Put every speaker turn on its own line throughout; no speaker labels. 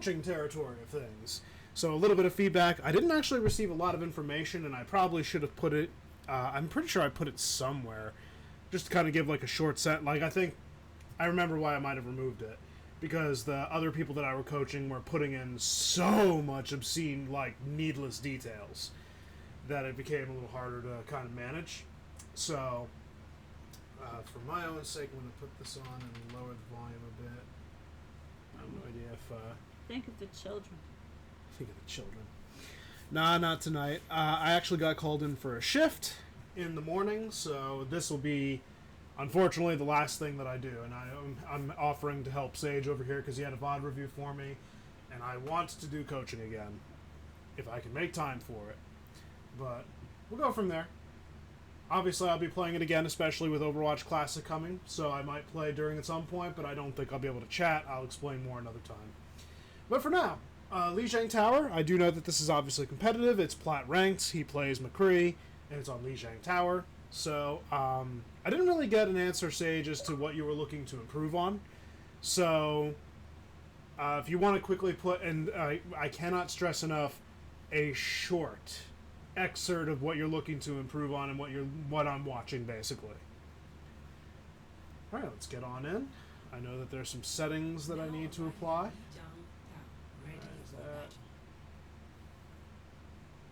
territory of things. So a little bit of feedback. I didn't actually receive a lot of information, and I probably should have put it. I'm pretty sure I put it somewhere, just to kind of give like a short set. Like I remember why I might have removed it, because the other people that I were coaching were putting in so much obscene, like needless details, that it became a little harder to kind of manage. So, for my own sake, I'm going to put this on and lower the volume a bit. I have no idea if.
Think of the children.
Think of the children. Nah, not tonight. I actually got called in for a shift in the morning, so this will be, unfortunately, the last thing that I do. And I'm offering to help Sage over here because he had a VOD review for me, and I want to do coaching again, if I can make time for it. But we'll go from there. Obviously, I'll be playing it again, especially with Overwatch Classic coming, so I might play during at some point, but I don't think I'll be able to chat. I'll explain more another time. But for now, Lijiang Tower, I do know that this is obviously competitive. It's plat ranked. He plays McCree, and it's on Lijiang Tower. So, I didn't really get an answer, Sage, as to what you were looking to improve on. So, if you want to quickly put, and I cannot stress enough, a short excerpt of what you're looking to improve on and what I'm watching, basically. Alright, let's get on in. I know that there's some settings that I need to apply.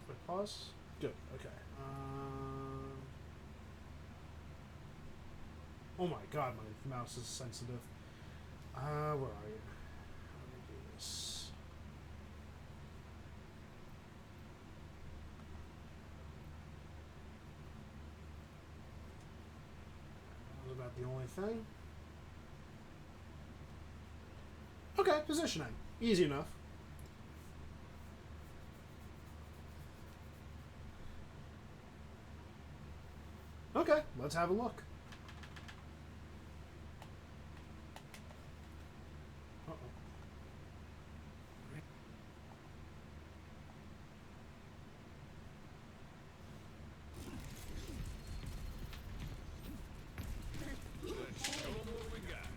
Quick pause. Good, okay. Oh my god, my mouse is sensitive. Where are you? Let me do this. That was about the only thing. Okay, positioning. Easy enough. Okay, let's have a look. Uh-oh.
Let's show 'em what we got.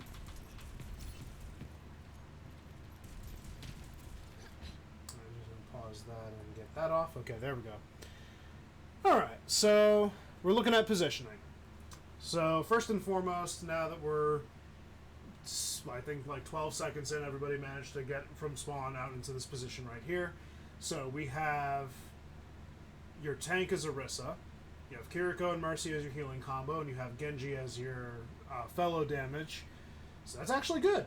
I'm just going to pause that and get that off. Okay, there we go. Alright, so we're looking at positioning. So first and foremost, now that we're, I think, like 12 seconds in, everybody managed to get from spawn out into this position right here. So we have your tank as Orisa, you have Kiriko and Mercy as your healing combo, and you have Genji as your fellow damage. So that's actually good.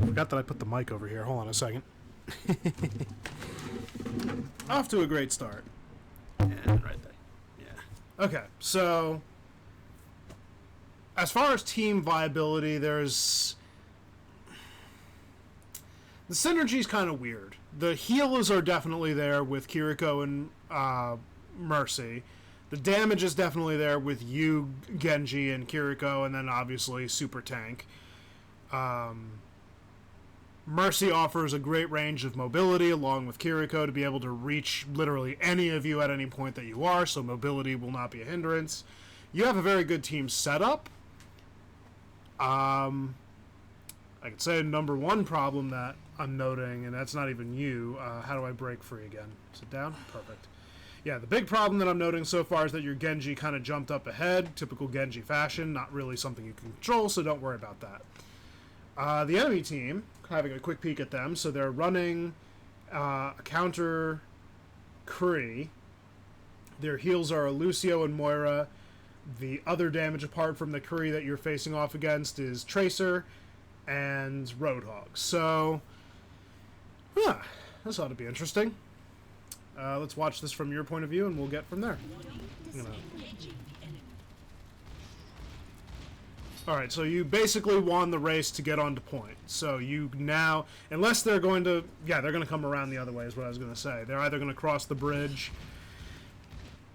I forgot that I put the mic over here. Hold on a second. Off to a great start. And right there. Yeah. Okay, so as far as team viability, there's the synergy's kind of weird. The healers are definitely there with Kiriko and Mercy. The damage is definitely there with you, Genji, and Kiriko, and then obviously Super Tank. Mercy offers a great range of mobility along with Kiriko to be able to reach literally any of you at any point that you are, so mobility will not be a hindrance. You have a very good team setup. I could say number one problem that I'm noting, and that's not even you, how do I break free again? Sit down? Perfect. Yeah, the big problem that I'm noting so far is that your Genji kind of jumped up ahead, typical Genji fashion, not really something you can control, so don't worry about that. The enemy team, having a quick peek at them, so they're running a counter Kree. Their heals are Lucio and Moira. The other damage apart from the Kree that you're facing off against is Tracer and Roadhog. So, this ought to be interesting. Let's watch this from your point of view, and we'll get from there. Alright, so you basically won the race to get onto point. So you now, unless they're going to, yeah, they're going to come around the other way is what I was going to say. They're either going to cross the bridge.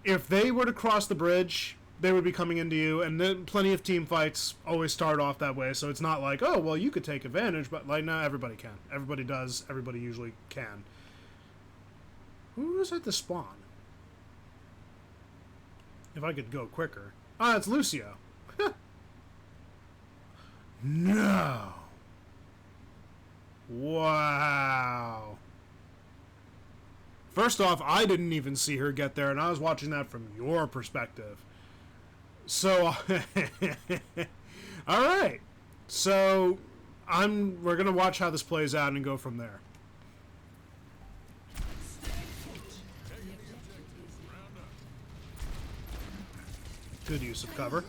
If they were to cross the bridge, they would be coming into you, and then plenty of team fights always start off that way, so it's not like, oh, well, you could take advantage, but, like, no, everybody can. Everybody does. Everybody usually can. Who was at the spawn? If I could go quicker. Ah, it's Lucio. No! Wow. First off, I didn't even see her get there, and I was watching that from your perspective. So, all right. So, we're gonna watch how this plays out and go from there. Good use of cover.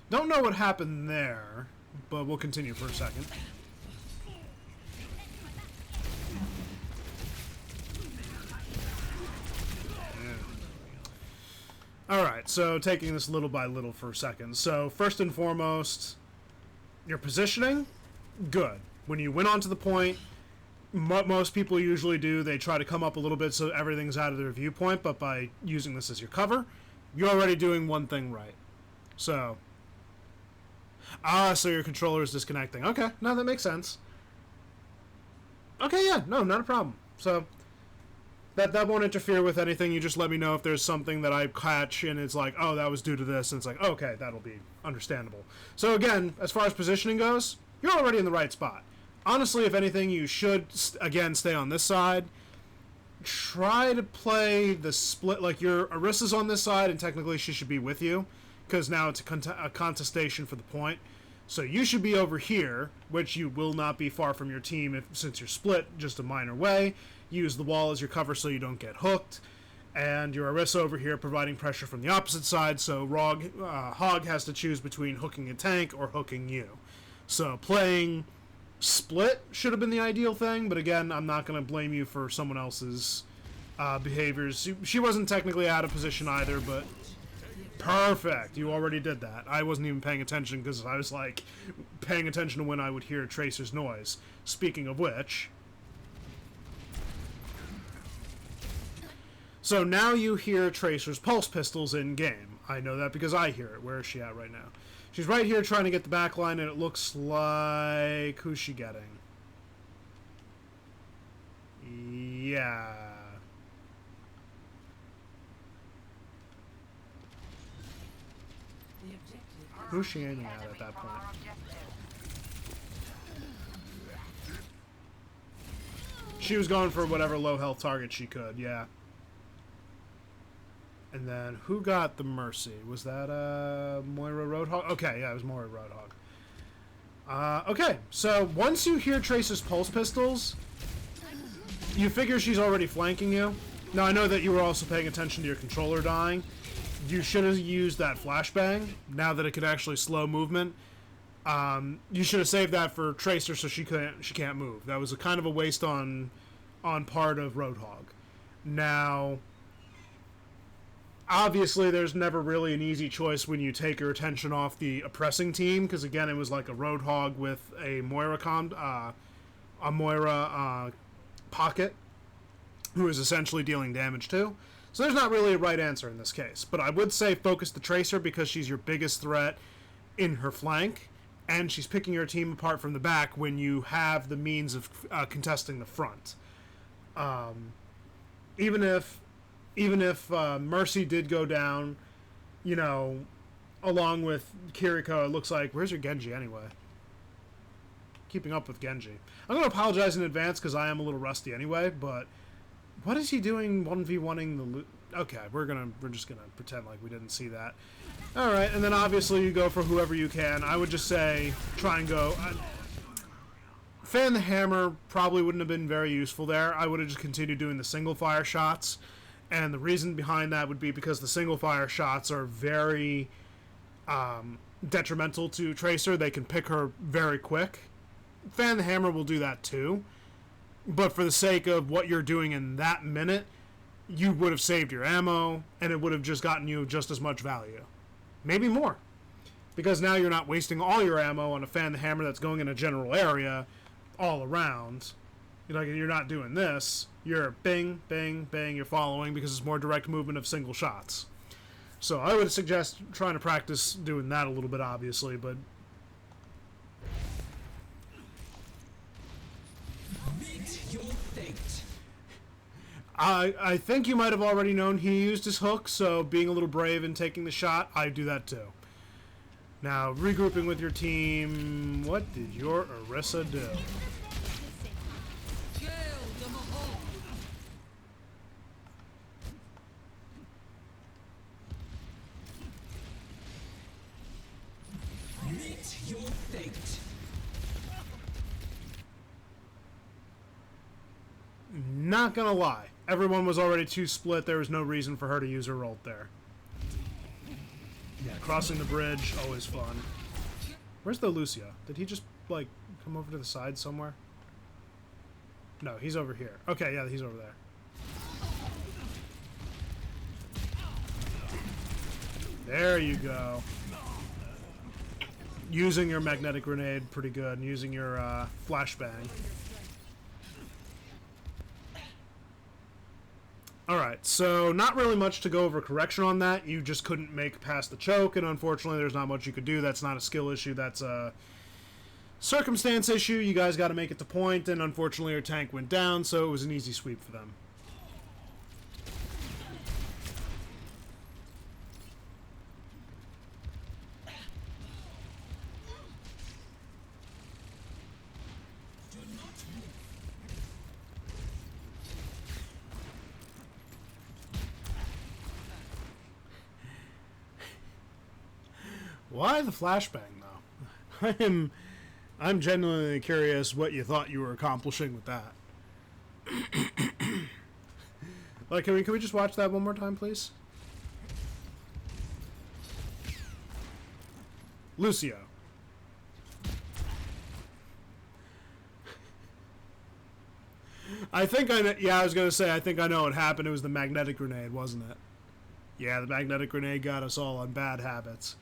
Don't know what happened there, but we'll continue for a second. Alright, so taking this little by little for a second. So, first and foremost, your positioning, good. When you went onto the point, what most people usually do, they try to come up a little bit so everything's out of their viewpoint, but by using this as your cover, you're already doing one thing right. So, so your controller is disconnecting. Okay, no, that makes sense. Okay, yeah, no, not a problem. So, that won't interfere with anything. You just let me know if there's something that I catch and it's like, oh, that was due to this, and it's like, okay, that'll be understandable. So again, as far as positioning goes, you're already in the right spot. Honestly, if anything, you should, again, stay on this side. Try to play the split, like your Arissa's on this side, and technically she should be with you, because now it's a contestation for the point. So you should be over here, which you will not be far from your team since you're split, just a minor way. Use the wall as your cover so you don't get hooked. And your Orisa over here providing pressure from the opposite side, so Hog has to choose between hooking a tank or hooking you. So playing split should have been the ideal thing, but again, I'm not going to blame you for someone else's behaviors. She wasn't technically out of position either, but perfect. You already did that. I wasn't even paying attention because I was like paying attention to when I would hear Tracer's noise. Speaking of which, so now you hear Tracer's pulse pistols in game. I know that because I hear it. Where is she at right now? She's right here trying to get the back line, and it looks like... Who's she getting? Yeah. Who's she aiming at that point? She was going for whatever low health target she could, yeah. And then, who got the Mercy? Was that, Moira Roadhog? Okay, yeah, it was Moira Roadhog. Okay, so once you hear Tracer's pulse pistols, you figure she's already flanking you. Now, I know that you were also paying attention to your controller dying. You should have used that flashbang, now that it could actually slow movement. You should have saved that for Tracer so she can't move. That was a kind of a waste on part of Roadhog. Now, obviously, there's never really an easy choice when you take your attention off the oppressing team, because again, it was like a Roadhog with a Moira pocket, who is essentially dealing damage too. So there's not really a right answer in this case, but I would say focus the Tracer because she's your biggest threat in her flank, and she's picking your team apart from the back when you have the means of contesting the front. Even if Mercy did go down, you know, along with Kiriko, it looks like... Where's your Genji, anyway? Keeping up with Genji. I'm going to apologize in advance, because I am a little rusty anyway, but... What is he doing 1v1ing the... Okay, we're just going to pretend like we didn't see that. Alright, and then obviously you go for whoever you can. I would just say, try and go... Fan the hammer probably wouldn't have been very useful there. I would have just continued doing the single fire shots. And the reason behind that would be because the single fire shots are very detrimental to Tracer. They can pick her very quick. Fan the hammer will do that too. But for the sake of what you're doing in that minute, you would have saved your ammo, and it would have just gotten you just as much value. Maybe more. Because now you're not wasting all your ammo on a fan the hammer that's going in a general area all around. You're not doing this. You're bang, bang, bang, you're following because it's more direct movement of single shots. So I would suggest trying to practice doing that a little bit, obviously, but... I think you might have already known he used his hook, so being a little brave and taking the shot, I do that too. Now, regrouping with your team, what did your Orisa do?
Meet your fate.
Not gonna lie, everyone was already too split. There was no reason for her to use her ult there. Yeah, crossing the bridge, always fun. Where's the Lucio? Did he just, like, come over to the side somewhere? No, he's over here. Okay, yeah, he's over there. There you go. Using your magnetic grenade, pretty good. And using your flashbang. Alright, so not really much to go over correction on that. You just couldn't make past the choke, and unfortunately there's not much you could do. That's not a skill issue, that's a circumstance issue. You guys got to make it to point, and unfortunately your tank went down, so it was an easy sweep for them. Why the flashbang, though? I'm genuinely curious what you thought you were accomplishing with that. Like, can we just watch that one more time, please? Lucio. I think I know, yeah, I was gonna say, I think I know what happened. It was the magnetic grenade, wasn't it? Yeah, the magnetic grenade got us all on bad habits.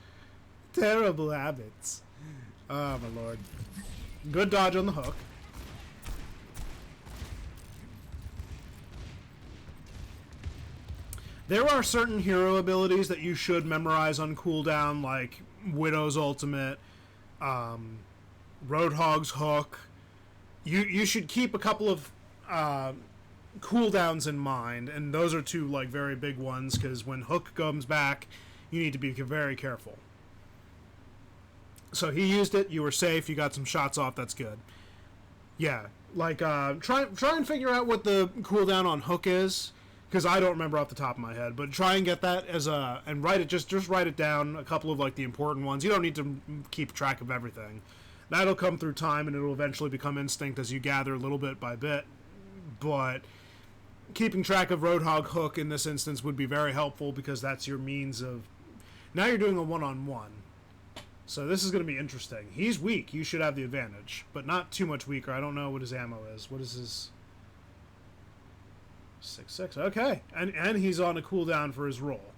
Terrible habits. Oh, my lord. Good dodge on the hook. There are certain hero abilities that you should memorize on cooldown, like Widow's ultimate, Roadhog's hook. You should keep a couple of cooldowns in mind, and those are two like very big ones, because when hook comes back, you need to be very careful. So he used it, you were safe, you got some shots off, that's good. Yeah, like, try and figure out what the cooldown on hook is, because I don't remember off the top of my head, but try and get that as a, and write it, just write it down, a couple of, like, the important ones. You don't need to keep track of everything. That'll come through time, and it'll eventually become instinct as you gather little bit by bit, but keeping track of Roadhog hook in this instance would be very helpful, because that's your means of, now you're doing a one-on-one. So this is going to be interesting. He's weak. You should have the advantage. But not too much weaker. I don't know what his ammo is. What is his... 6/6. Okay. And he's on a cooldown for his roll.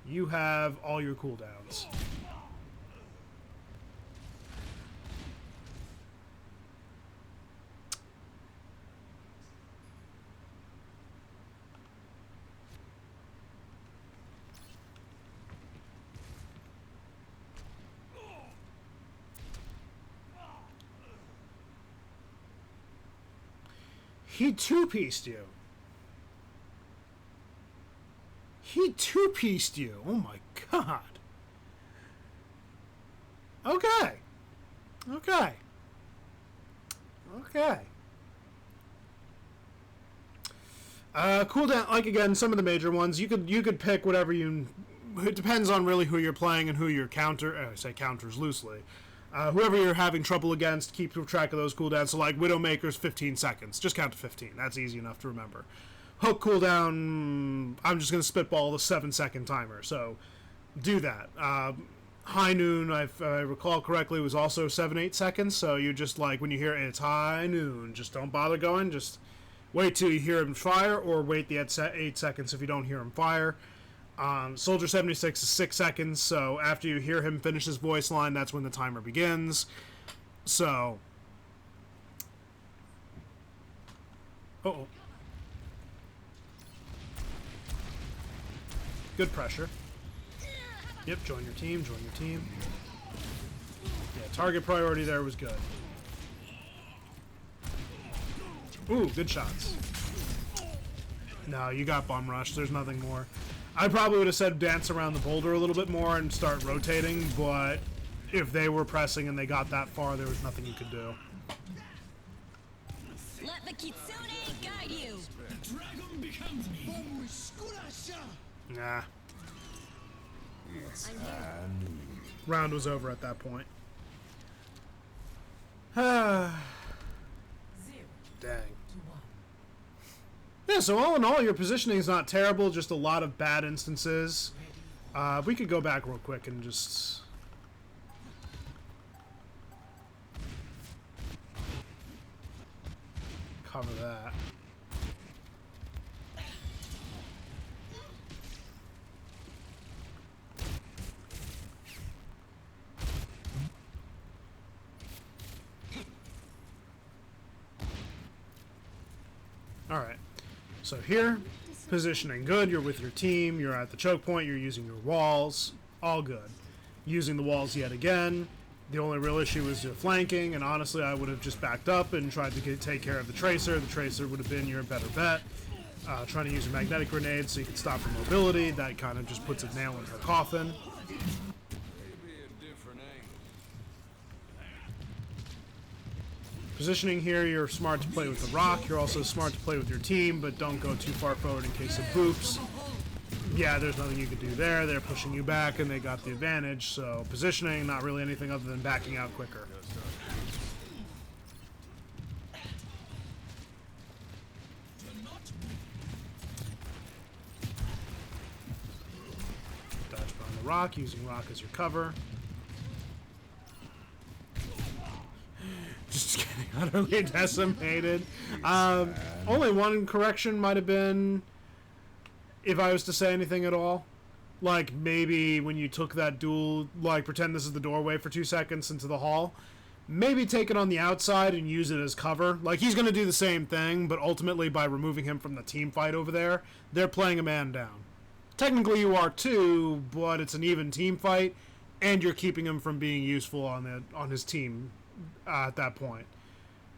You have all your cooldowns. He two-pieced you. He two-pieced you. Oh my god. Okay. Okay. Okay. Cooldown, like again, some of the major ones, you could pick whatever you... It depends on really who you're playing and who your counter... I say counters loosely. Whoever you're having trouble against, keep track of those cooldowns. So, like, Widowmaker's 15 seconds. Just count to 15. That's easy enough to remember. Hook cooldown, I'm just going to spitball the 7-second timer. So, do that. High Noon, if I recall correctly, was also 7-8 seconds. So, you just, like, when you hear it's High Noon, just don't bother going. Just wait till you hear him fire, or wait the 8 seconds if you don't hear him fire. Soldier 76 is 6 seconds, so after you hear him finish his voice line, that's when the timer begins. So... Uh-oh. Good pressure. Yep, join your team, join your team. Yeah, target priority there was good. Ooh, good shots. No, you got bomb rush, there's nothing more. I probably would have said dance around the boulder a little bit more and start rotating, but if they were pressing and they got that far, there was nothing you could do.
Let the Kitsune guide you.
The dragon becomes me.
Nah.
I'm here.
Round was over at that point. Dang. Yeah, so all in all, your positioning is not terrible, just a lot of bad instances. We could go back real quick and just... cover that. Alright, so here, positioning good, you're with your team, you're at the choke point, you're using your walls, all good. Using the walls yet again, the only real issue is your flanking, and honestly I would have just backed up and tried to take care of the Tracer would have been your better bet. Trying to use a magnetic grenade so you can stop her mobility, that kind of just puts a nail in her coffin.
Maybe a different angle.
Positioning here, you're smart to play with the rock, you're also smart to play with your team, but don't go too far forward in case of boops. Yeah, there's nothing you can do there, they're pushing you back and they got the advantage, so positioning, not really anything other than backing out quicker. Dodge behind the rock, using rock as your cover. Just getting utterly decimated. Only one correction might have been, if I was to say anything at all, like maybe when you took that duel, like pretend this is the doorway for 2 seconds into the hall, maybe take it on the outside and use it as cover. Like he's going to do the same thing, but ultimately by removing him from the team fight over there, they're playing a man down. Technically you are too, but it's an even team fight, and you're keeping him from being useful on his team at that point.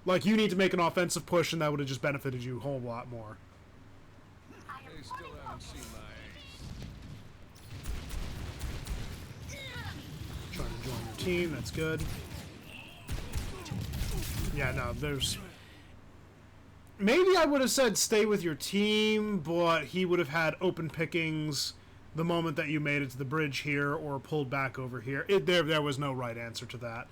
Like you need to make an offensive push, and that would have just benefited you a whole lot more.
They still haven't seen my ace.
Trying to join your team, that's good. Yeah, no, there's... Maybe I would have said stay with your team, but he would have had open pickings the moment that you made it to the bridge here or pulled back over here. There was no right answer to that.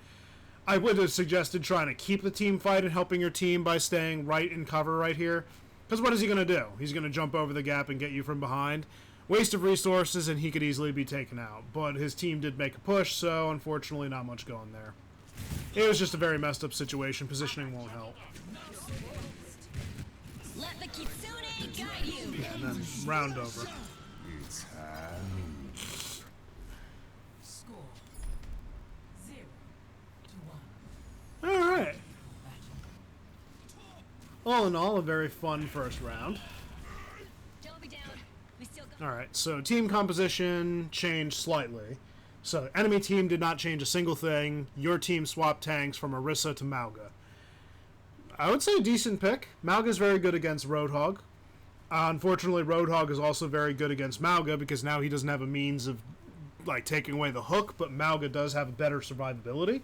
I would have suggested trying to keep the team fight and helping your team by staying right in cover right here. Because what is he going to do? He's going to jump over the gap and get you from behind. Waste of resources, and he could easily be taken out. But his team did make a push, so unfortunately not much going there. It was just a very messed up situation. Positioning won't help.
Let the Kitsune guide you.
Yeah, and then round over.
Score 0-1.
Alright. All in all, a very fun first round.
Don't be down. We still got.
Alright, so team composition changed slightly. So, enemy team did not change a single thing. Your team swapped tanks from Orisa to Mauga. I would say a decent pick. Mauga's very good against Roadhog. Unfortunately, Roadhog is also very good against Mauga because now he doesn't have a means of like taking away the hook, but Mauga does have a better survivability.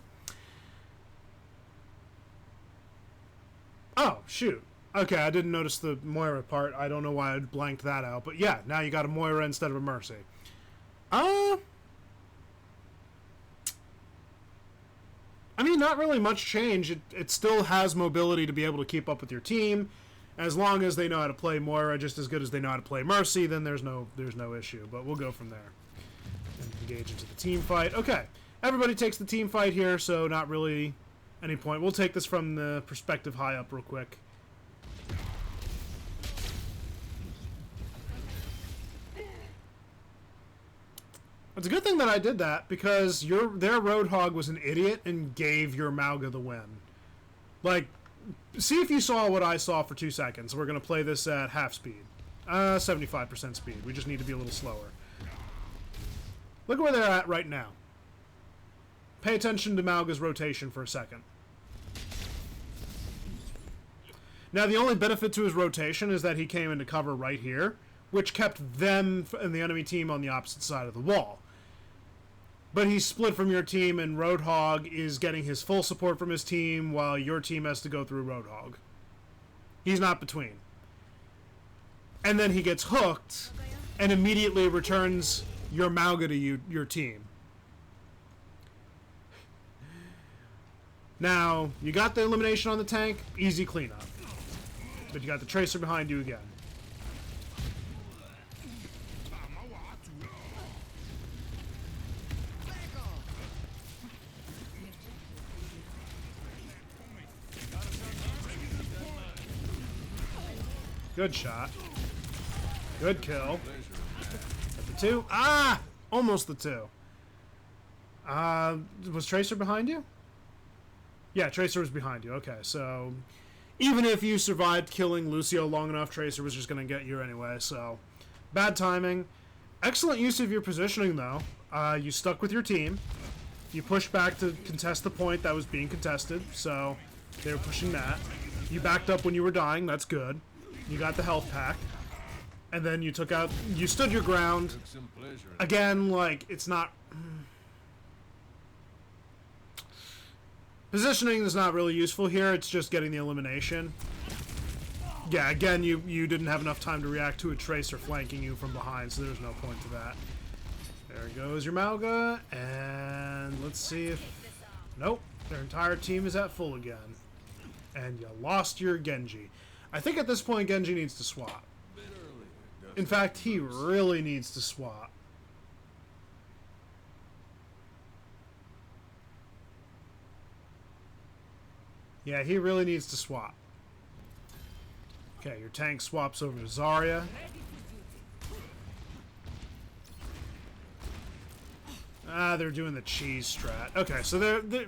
Oh, shoot. Okay, I didn't notice the Moira part. I don't know why I blanked that out. But yeah, now you got a Moira instead of a Mercy. I mean, not really much change. It still has mobility to be able to keep up with your team. As long as they know how to play Moira just as good as they know how to play Mercy, then there's no issue. But we'll go from there. And engage into the team fight. Okay, everybody takes the team fight here, so not really any point. We'll take this from the perspective high up real quick. It's a good thing that I did that, because their Roadhog was an idiot and gave your Mauga the win. Like, see if you saw what I saw for 2 seconds. We're going to play this at half speed. 75% speed. We just need to be a little slower. Look at where they're at right now. Pay attention to Mauga's rotation for a second. Now, the only benefit to his rotation is that he came into cover right here, which kept them and the enemy team on the opposite side of the wall. But he's split from your team, and Roadhog is getting his full support from his team while your team has to go through Roadhog. He's not between. And then he gets hooked and immediately returns your Mauga to your team. Now, you got the elimination on the tank, easy cleanup. But you got the Tracer behind you again. Good shot. Good kill. At the 2. Ah! Almost the 2. Was Tracer behind you? Yeah, Tracer was behind you. Okay, so even if you survived killing Lucio long enough, Tracer was just going to get you anyway, so bad timing. Excellent use of your positioning, though. You stuck with your team. You pushed back to contest the point that was being contested, so they were pushing that. You backed up when you were dying. That's good. You got the health pack. And then you took out... You stood your ground. Again, like, it's not... Positioning is not really useful here. It's just getting the elimination. Yeah, again, you didn't have enough time to react to a Tracer flanking you from behind, so there's no point to that. There goes your Mauga. And let's see if... Nope. Their entire team is at full again. And you lost your Genji. I think at this point Genji needs to swap. In fact, he really needs to swap. Yeah, he really needs to swap. Okay, your tank swaps over to Zarya. Ah, they're doing the cheese strat. Okay, so they're...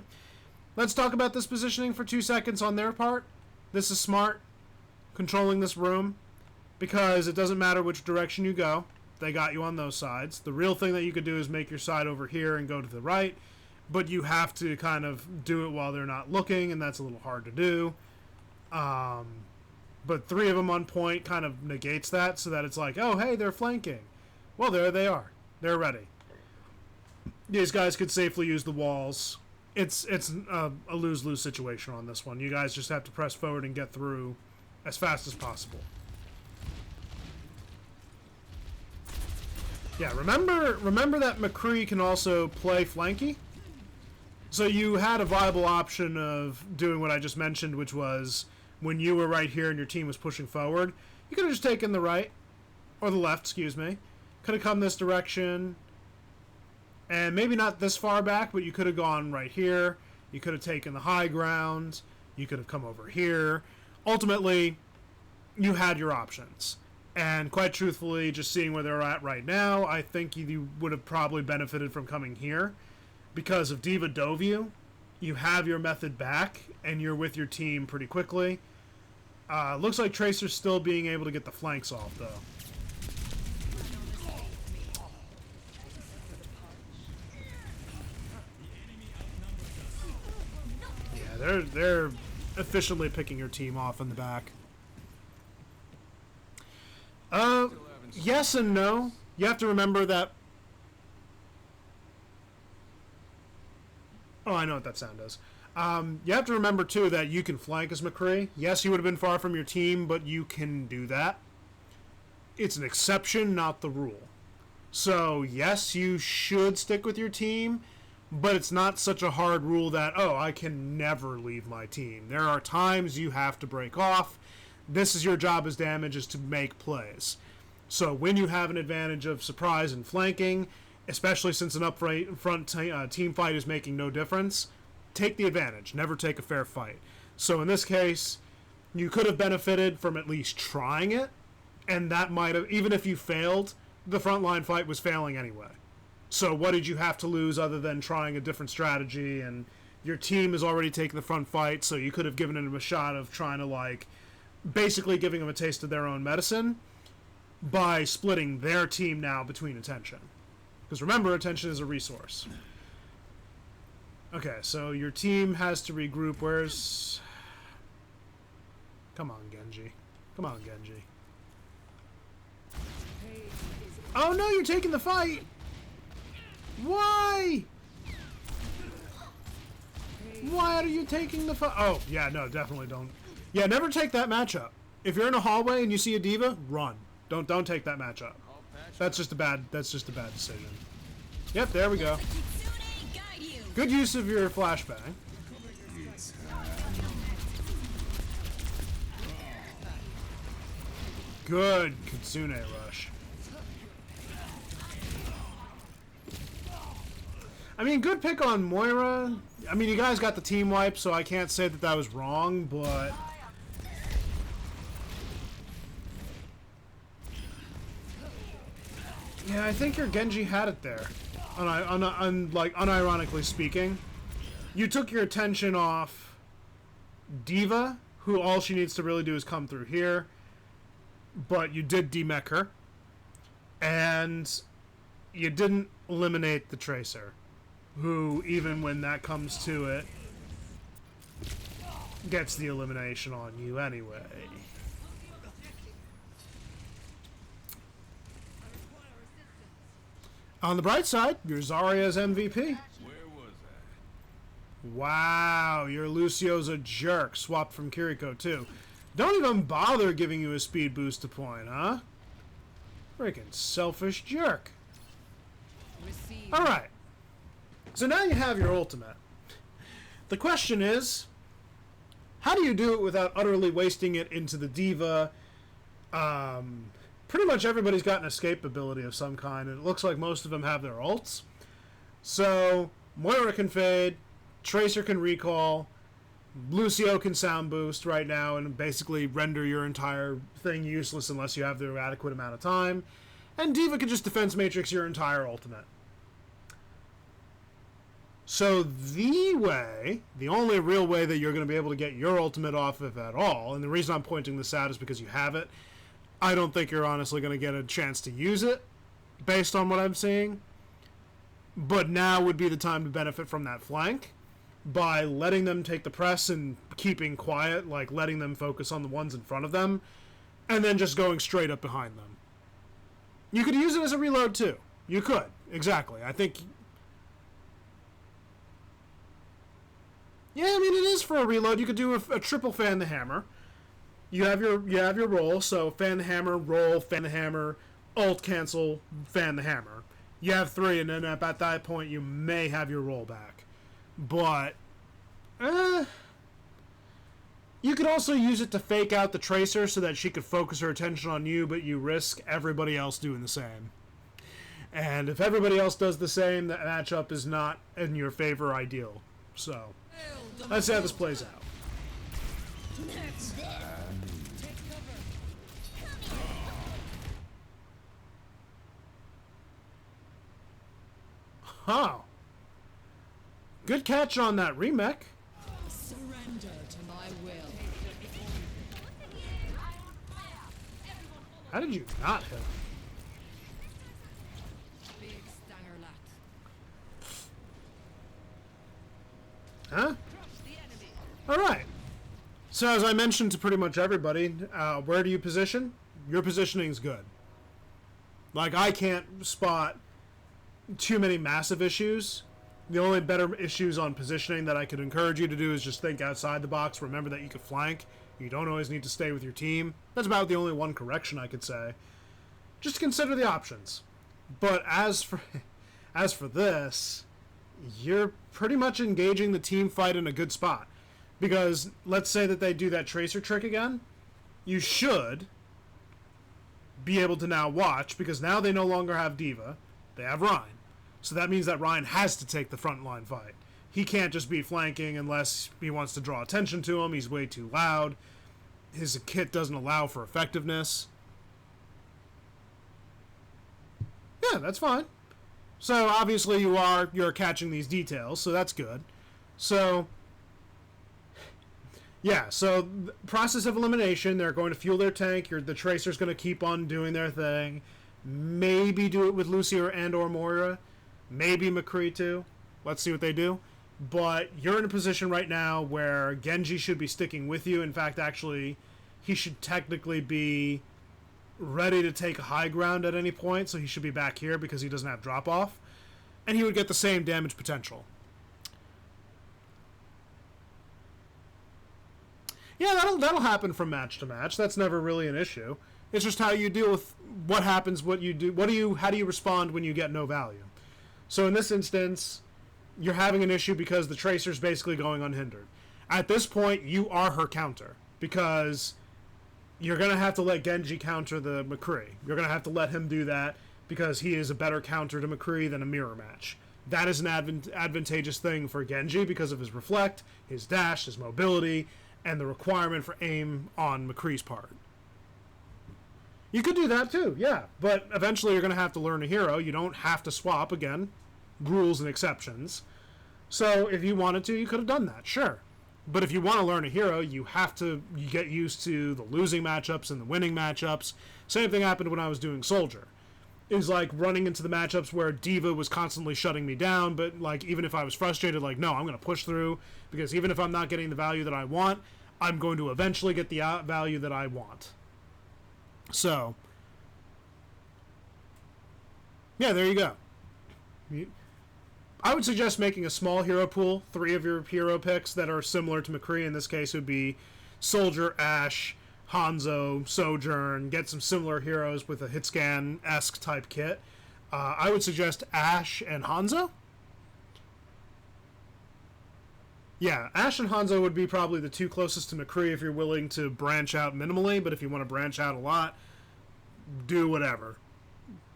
Let's talk about this positioning for 2 seconds on their part. This is smart. Controlling this room, because it doesn't matter which direction you go. They got you on those sides. The real thing that you could do is make your side over here and go to the right, but you have to kind of do it while they're not looking, and that's a little hard to do. But 3 of them on point kind of negates that, so that it's like, oh, hey, they're flanking. Well, there they are. They're ready. These guys could safely use the walls. It's a lose-lose situation on this one. You guys just have to press forward and get through as fast as possible. Yeah, remember that McCree can also play flanky? So you had a viable option of doing what I just mentioned, which was when you were right here and your team was pushing forward, you could have just taken the right, or the left, excuse me. Could have come this direction, and maybe not this far back, but you could have gone right here. You could have taken the high ground. You could have come over here. Ultimately, you had your options. And quite truthfully, just seeing where they're at right now, I think you would have probably benefited from coming here. Because of Diva dove you, you have your method back, and you're with your team pretty quickly. Looks like Tracer's still being able to get the flanks off, though. Yeah, they're efficiently picking your team off in the back. Yes and no. You have to remember that... Oh, I know what that sound is. You have to remember, too, that you can flank as McCree. Yes, you would have been far from your team, but you can do that. It's an exception, not the rule. So, yes, you should stick with your team, but it's not such a hard rule that, oh, I can never leave my team. There are times you have to break off. This is your job as damage, is to make plays. So when you have an advantage of surprise and flanking, especially since an front team fight is making no difference, take the advantage. Never take a fair fight. So in this case, you could have benefited from at least trying it, and that might have, even if you failed, the frontline fight was failing anyway. So what did you have to lose other than trying a different strategy, and your team is already taking the front fight, so you could have given them a shot of trying to, like, basically giving them a taste of their own medicine by splitting their team now between attention. Because remember, attention is a resource. Okay, so your team has to regroup. Where's... Come on, Genji. Come on, Genji. Oh no, you're taking the fight! Why? Why are you taking the fight? Oh, yeah, no, definitely don't. Yeah, never take that matchup. If you're in a hallway and you see a diva, run. Don't take that matchup. That's just a bad decision. Yep, there we go. Good use of your flashbang. Good Kitsune rush. I mean, good pick on Moira. I mean, you guys got the team wipe, so I can't say that that was wrong, but... Yeah, I think your Genji had it there. Like, unironically speaking. You took your attention off Diva, who all she needs to really do is come through here. But you did demech her. And you didn't eliminate the Tracer, who, even when that comes to it, gets the elimination on you anyway. On the bright side, your Zarya's MVP.
Where was I?
Wow, your Lucio's a jerk. Swapped from Kiriko, too. Don't even bother giving you a speed boost to point, huh? Freaking selfish jerk. Alright. So now you have your ultimate. The question is, how do you do it without utterly wasting it into the diva? Pretty much everybody's got an escape ability of some kind, and it looks like most of them have their ults. So, Moira can fade, Tracer can recall, Lucio can sound boost right now and basically render your entire thing useless unless you have the adequate amount of time, and Diva can just defense matrix your entire ultimate. So the only real way that you're going to be able to get your ultimate off, if at all, and the reason I'm pointing this out is because you have it, I don't think you're honestly going to get a chance to use it, based on what I'm seeing. But now would be the time to benefit from that flank, by letting them take the press and keeping quiet, like letting them focus on the ones in front of them, and then just going straight up behind them. You could use it as a reload too. You could, exactly. I think... Yeah, I mean, it is for a reload. You could do a triple fan the hammer. You have your roll, so fan the hammer, roll, fan the hammer, ult cancel, fan the hammer. You have 3, and then at that point you may have your roll back. But, you could also use it to fake out the Tracer so that she could focus her attention on you, but you risk everybody else doing the same. And if everybody else does the same, the matchup is not in your favor ideal. So, let's see how this plays out. Huh. Good catch on that remake.
Surrender to my will.
How did you not hit?
Big stanger lat.
Huh? Alright. So as I mentioned to pretty much everybody, where do you position? Your positioning's good. Like, I can't spot too many massive issues. The only better issues on positioning that I could encourage you to do is just think outside the box. Remember that you could flank. You don't always need to stay with your team. That's about the only one correction I could say. Just consider the options. But as for this, you're pretty much engaging the team fight in a good spot. Because let's say that they do that Tracer trick again. You should be able to now watch, because now they no longer have Diva. They have Ryan. So that means that Ryan has to take the frontline fight. He can't just be flanking unless he wants to draw attention to him. He's way too loud. His kit doesn't allow for effectiveness. Yeah, that's fine. So obviously you're catching these details, so that's good. So yeah, so process of elimination, they're going to fuel their tank. The Tracer's going to keep on doing their thing. Maybe do it with Lucio and or Moira. Maybe McCree too. Let's see what they do. But you're in a position right now where Genji should be sticking with you. In fact, actually, he should technically be ready to take high ground at any point, so he should be back here because he doesn't have drop-off. And he would get the same damage potential. Yeah, that'll happen from match to match. That's never really an issue. It's just how you deal with what happens, what you do, how do you respond when you get no value. So in this instance, you're having an issue because the Tracer's basically going unhindered. At this point, you are her counter, because you're going to have to let Genji counter the McCree. You're going to have to let him do that, because he is a better counter to McCree than a mirror match. That is an advantageous thing for Genji because of his reflect, his dash, his mobility, and the requirement for aim on McCree's part. You could do that too, yeah, but eventually you're going to have to learn a hero. You don't have to swap, again, rules and exceptions. So if you wanted to, you could have done that, sure. But if you want to learn a hero, you get used to the losing matchups and the winning matchups. Same thing happened when I was doing Soldier. It was like running into the matchups where Diva was constantly shutting me down, but like even if I was frustrated, like, no, I'm going to push through, because even if I'm not getting the value that I want, I'm going to eventually get the value that I want. So, yeah, there you go. I would suggest making a small hero pool, 3 of your hero picks that are similar to McCree. In this case, would be Soldier, Ashe, Hanzo, Sojourn. Get some similar heroes with a hitscan-esque type kit. I would suggest Ashe and Hanzo. Yeah, Ashe and Hanzo would be probably the 2 closest to McCree if you're willing to branch out minimally, but if you want to branch out a lot, do whatever.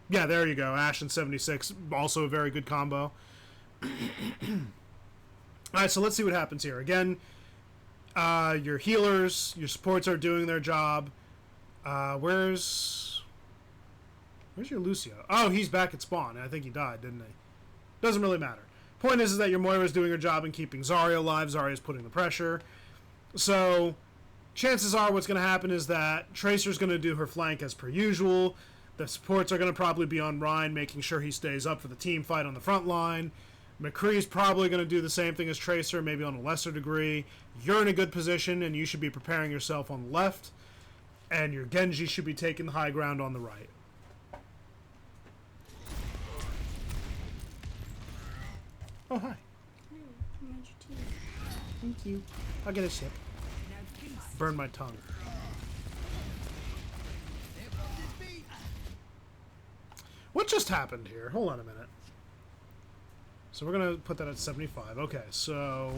Yeah, there you go. Ashe and 76, also a very good combo. Alright, so let's see what happens here. Again, your healers, your supports are doing their job. Where's your Lucio? Oh, he's back at spawn. I think he died, didn't he? Doesn't really matter. Point is that your Moira's doing her job in keeping Zarya alive. Zarya's putting the pressure. So, chances are what's going to happen is that Tracer's going to do her flank as per usual. The supports are going to probably be on Rhine, making sure he stays up for the team fight on the front line. McCree's probably going to do the same thing as Tracer, maybe on a lesser degree. You're in a good position, and you should be preparing yourself on the left. And your Genji should be taking the high ground on the right. Oh, hi. Thank you. I'll get a sip. Burn my tongue. What just happened here? Hold on a minute. So we're going to put that at 75. Okay, so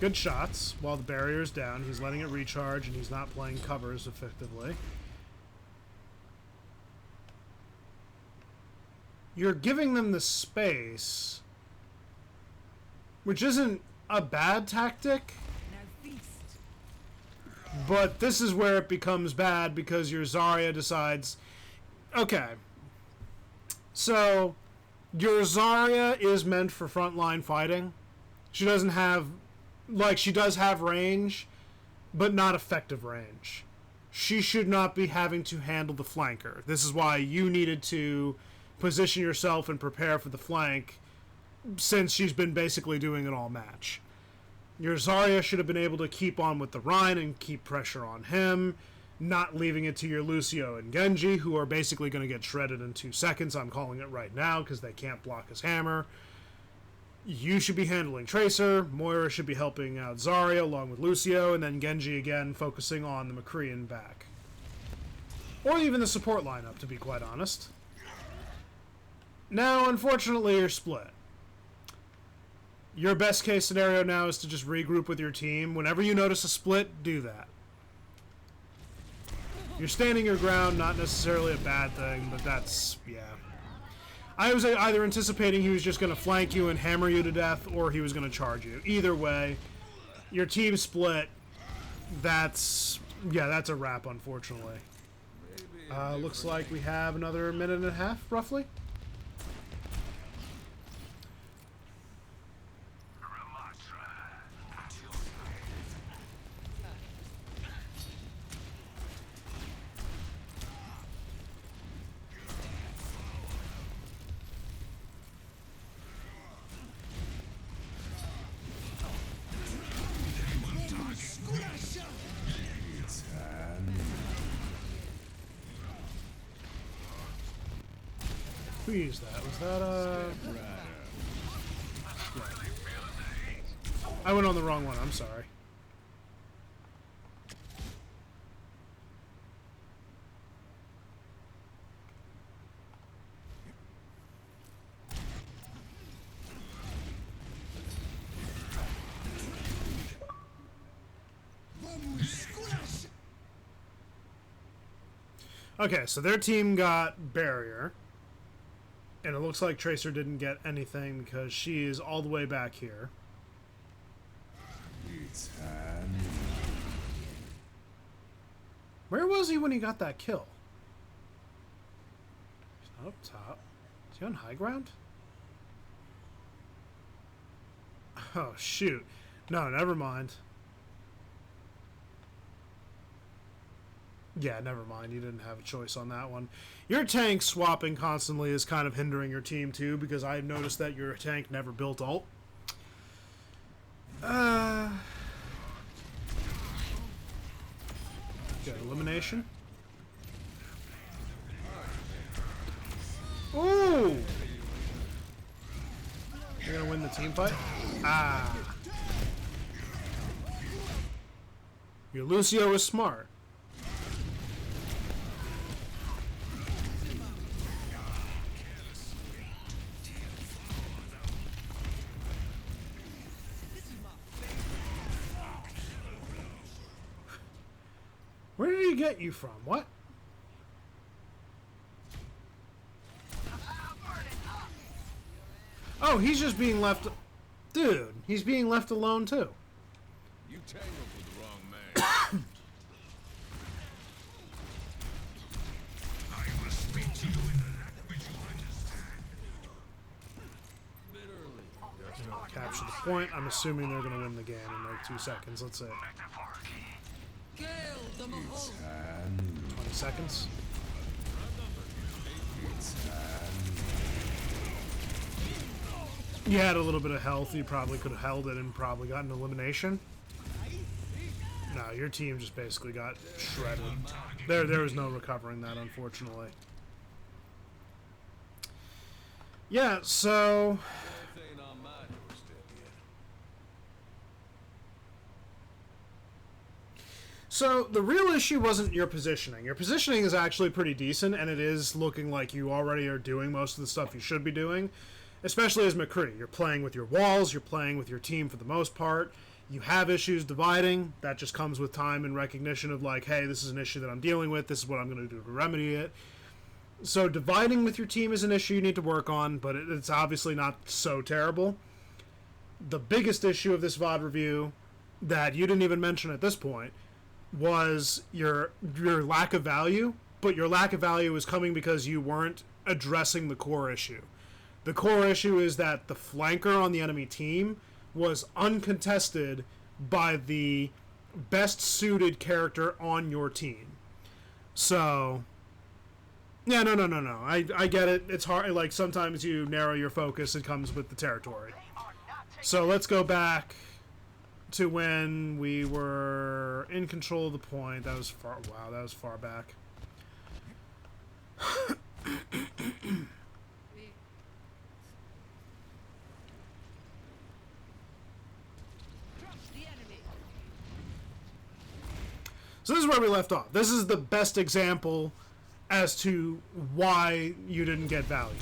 good shots while the barrier's down. He's letting it recharge, and he's not playing covers effectively. You're giving them the space, which isn't a bad tactic, but this is where it becomes bad because your Zarya decides, okay, so your Zarya is meant for frontline fighting. She doesn't have, like, she does have range, but not effective range. She should not be having to handle the flanker. This is why you needed to position yourself and prepare for the flank, since she's been basically doing it all match. Your Zarya should have been able to keep on with the Rhine and keep pressure on him, not leaving it to your Lucio and Genji, who are basically going to get shredded in 2 seconds. I'm calling it right now because they can't block his hammer. You should be handling Tracer, Moira should be helping out Zarya along with Lucio, and then Genji again focusing on the McCree and back. Or even the support lineup, to be quite honest. Now, unfortunately, you're split. Your best case scenario now is to just regroup with your team. Whenever you notice a split, do that. You're standing your ground, not necessarily a bad thing, but that's, yeah. I was either anticipating he was just going to flank you and hammer you to death, or he was going to charge you. Either way, your team split. That's a wrap, unfortunately. Looks like we have another minute and a half, roughly. used that? Was that I went on the wrong one. I'm sorry. Okay, so their team got barrier. And it looks like Tracer didn't get anything because she is all the way back here. Where was he when he got that kill? He's not up top. Is he on high ground? Oh, shoot. No, never mind. Yeah, never mind. You didn't have a choice on that one. Your tank swapping constantly is kind of hindering your team, too, because I noticed that your tank never built ult. Got elimination. Ooh! You're gonna win the team fight? Ah. Your Lucio is smart. Where did he get you from? What? Oh, he's just being left... Dude, he's being left alone, too.
You tangled with the wrong man. I will speak to you in the language you understand.
Capture the point. I'm assuming they're going to win the game in like 2 seconds. Let's see.
Kill the Mahal.
20 seconds. You had a little bit of health. You probably could have held it and probably gotten elimination. No, your team just basically got shredded. There was no recovering that, unfortunately. Yeah, so... So, the real issue wasn't your positioning. Your positioning is actually pretty decent, and it is looking like you already are doing most of the stuff you should be doing, especially as McCree. You're playing with your walls, you're playing with your team for the most part. You have issues dividing. That just comes with time and recognition of like, hey, this is an issue that I'm dealing with, this is what I'm going to do to remedy it. So, dividing with your team is an issue you need to work on, but it's obviously not so terrible. The biggest issue of this VOD review that you didn't even mention at this point was your lack of value, but your lack of value is coming because you weren't addressing the core issue. The core issue is that the flanker on the enemy team was uncontested by the best suited character on your team. So, yeah, no. I get it. It's hard. Like, sometimes you narrow your focus. It comes with the territory. So let's go back to when we were in control of the point. That was far. Wow, that was far back. So this is where we left off. This is the best example as to why you didn't get value.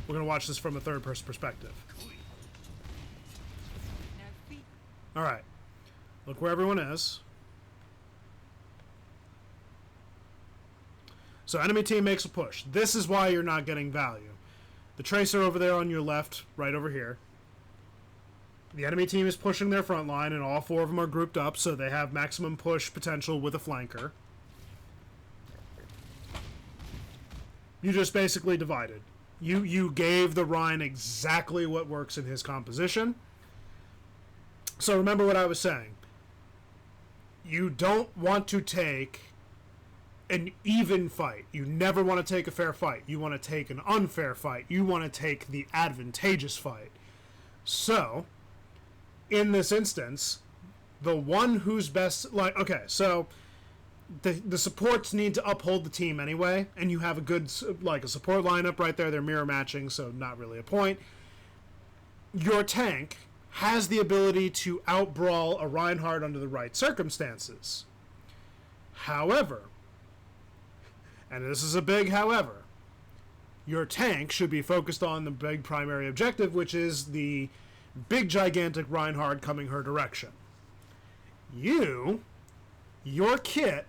We're going to watch this from a third-person perspective. All right. Look where everyone is. So enemy team makes a push. This is why you're not getting value. The Tracer over there on your left, right over here. The enemy team is pushing their front line, and all four of them are grouped up, so they have maximum push potential with a flanker. You just basically divided. You gave the Rhine exactly what works in his composition. So remember what I was saying. You don't want to take an even fight. You never want to take a fair fight. You want to take an unfair fight. You want to take the advantageous fight. So, in this instance, the one who's best... okay, so the supports need to uphold the team anyway, and you have a good, like, a support lineup right there. They're mirror matching, so not really a point. Your tank has the ability to outbrawl a Reinhardt under the right circumstances. However, and this is a big however, your tank should be focused on the big primary objective, which is the big gigantic Reinhardt coming her direction. Your kit,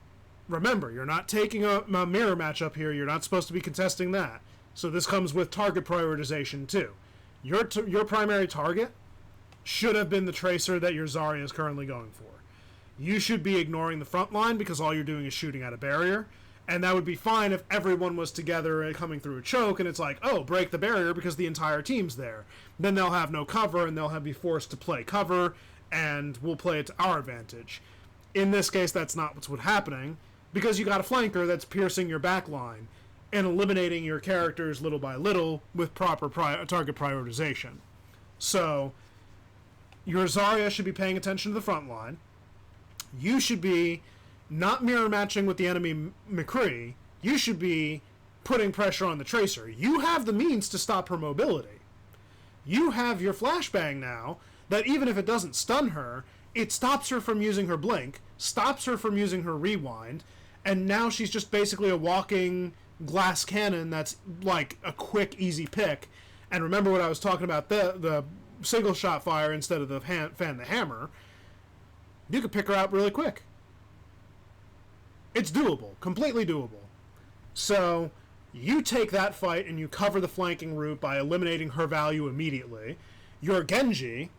remember, you're not taking a mirror matchup here. You're not supposed to be contesting that. So this comes with target prioritization too. Your primary target should have been the Tracer that your Zarya is currently going for. You should be ignoring the front line because all you're doing is shooting at a barrier. And that would be fine if everyone was together and coming through a choke and it's like, oh, break the barrier because the entire team's there. Then they'll have no cover and they'll be forced to play cover and we'll play it to our advantage. In this case, that's not what's happening because you got a flanker that's piercing your back line and eliminating your characters little by little with proper target prioritization. So your Zarya should be paying attention to the front line. You should be not mirror matching with the enemy McCree. You should be putting pressure on the Tracer. You have the means to stop her mobility. You have your flashbang now that even if it doesn't stun her, it stops her from using her blink, stops her from using her rewind, and now she's just basically a walking glass cannon that's like a quick, easy pick. And remember what I was talking about, the single shot fire instead of the fan the hammer. You could pick her out really quick. It's doable, completely doable. So you take that fight and you cover the flanking route by eliminating her value immediately. Your Genji,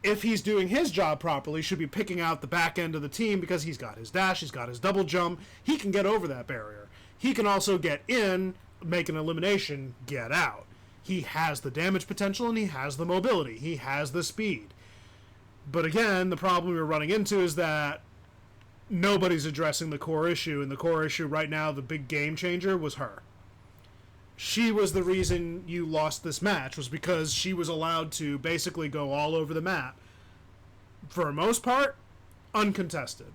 if he's doing his job properly, should be picking out the back end of the team because he's got his dash, he's got his double jump. He can get over that barrier. He can also get in, make an elimination, get out. He has the damage potential and he has the mobility. He has the speed. But again, the problem we're running into is that nobody's addressing the core issue, and the core issue right now, the big game changer, was her. She was the reason you lost this match, was because she was allowed to basically go all over the map. For the most part, uncontested.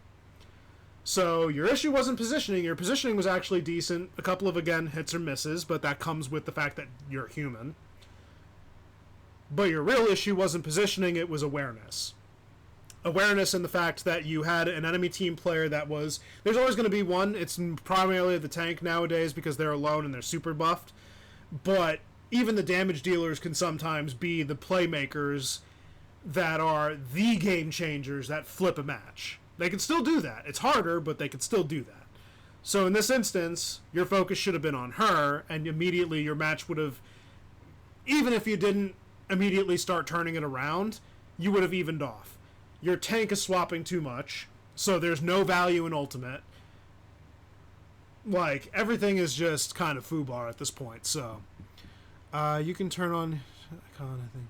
So your issue wasn't positioning. Your positioning was actually decent. A couple of, again, hits or misses, but that comes with the fact that you're human. But your real issue wasn't positioning, it was awareness. Awareness in the fact that you had an enemy team player that was... There's always going to be one. It's primarily the tank nowadays because they're alone and they're super buffed. But even the damage dealers can sometimes be the playmakers that are the game changers that flip a match. They can still do that. It's harder, but they can still do that. So in this instance, your focus should have been on her, and immediately your match would have... Even if you didn't immediately start turning it around, you would have evened off. Your tank is swapping too much, so there's no value in ultimate. Like, everything is just kind of foobar at this point, so... you can turn on icon, I think.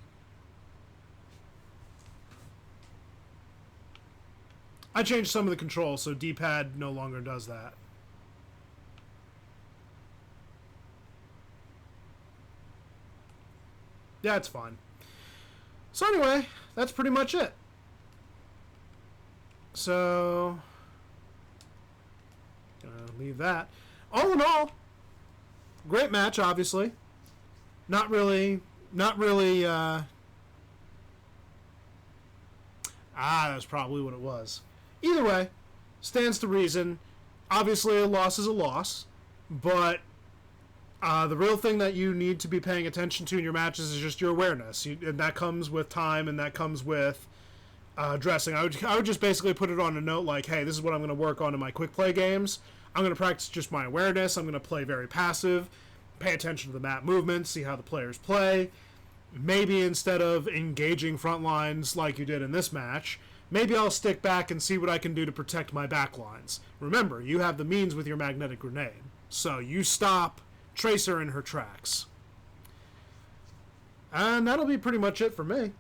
I changed some of the controls, so D-pad no longer does that. Yeah, it's fine. So anyway, that's pretty much it. So, gonna leave that. All in all, great match, obviously. Not really, that's probably what it was. Either way, stands to reason. Obviously, a loss is a loss, but the real thing that you need to be paying attention to in your matches is just your awareness, and that comes with time, and that comes with dressing. I would just basically put it on a note like, hey, this is what I'm going to work on in my quick play games. I'm going to practice just my awareness. I'm going to play very passive, pay attention to the map movements, see how the players play. Maybe instead of engaging front lines like you did in this match, maybe I'll stick back and see what I can do to protect my back lines. Remember, you have the means with your magnetic grenade, so you stop Tracer in her tracks. And that'll be pretty much it for me.